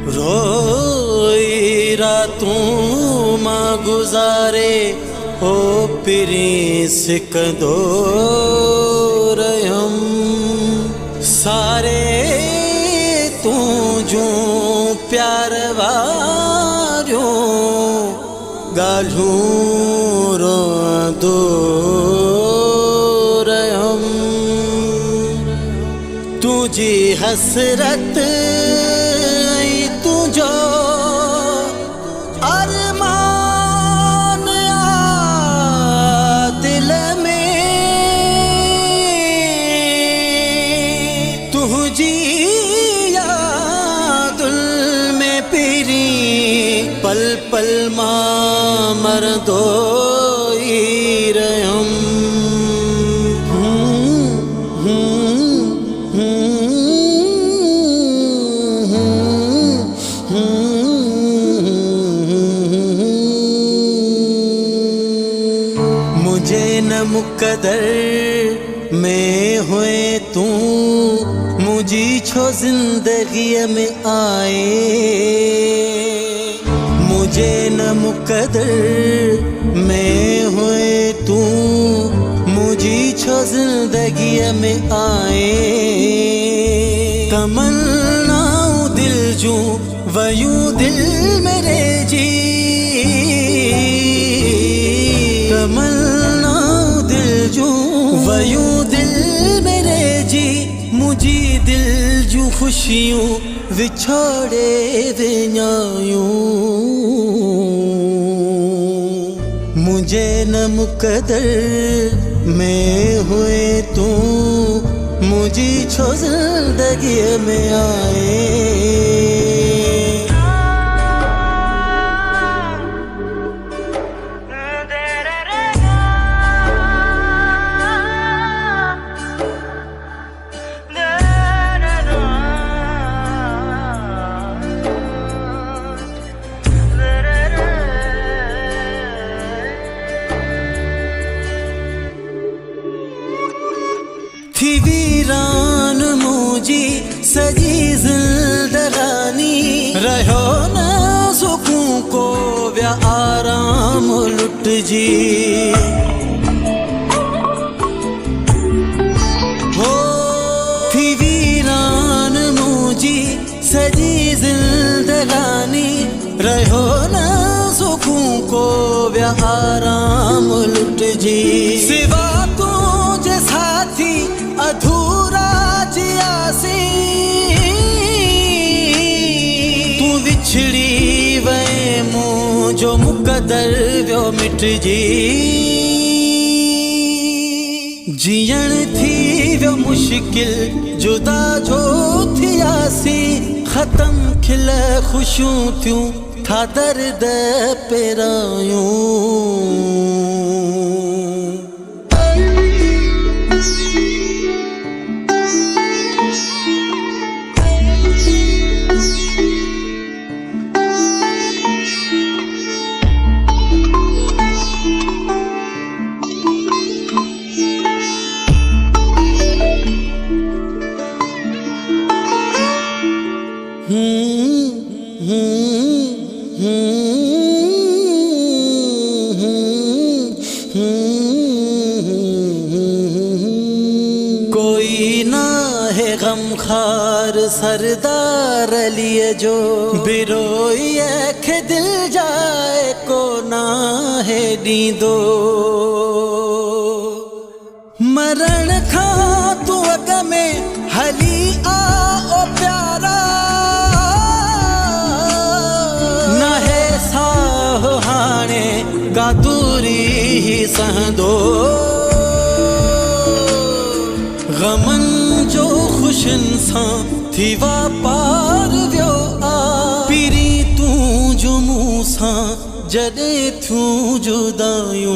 रोई रातों मां गुजारे ओ पिरी सिकंदो रहम सारे तू जो प्यार वारियो गालू रोंदो रहम तुझी हसरत तुझो अरमान दिल में तुझी यादुल में पिरी पल पल मां मरदो रहम मुझे न मुकदर में हुए तू मुझी छो जिंदगी में आए मुझे न मुकदर में हुए तू मुझी छो जिंदगी में आए तमन्नाओ दिल जू वयू दिल मेरे जी तमन्नाओ दिल जू वयू दिल मेरे जी मुझी दिल जू खुशियों विछोड़े विञायूं मुझे न मुकदर में हुए तू मुझी छो जिंदगी में आए थी वीरान मुझी सजी जिंदगानी रहो न सुकून को व्या आराम लुट जी हो थी वीरान मुझी सजी जिंदगानी रहो न सुकून को व्या आराम लुट जी सिवा तुझे साथी अधूरा जियासी तू विछड़ी वे मुझो मुकदर व्यो मिट जी जियण थी व्यो मुश्किल जुदा जो थियासी खत्म खिल खुशियों थियूं था दर्द पेरायूं कोई ना है गमखार सरदार लिए जो बिरोई के दिल जाए को ना है दीदो मरण खा तू अग में हली आओ प्यारा न है साहो हाणे गातूरी ही सहदो गमन जो खुशन सा थी वापार व्यो आ पिरी तू जो मूसा जदे थू जुदायूं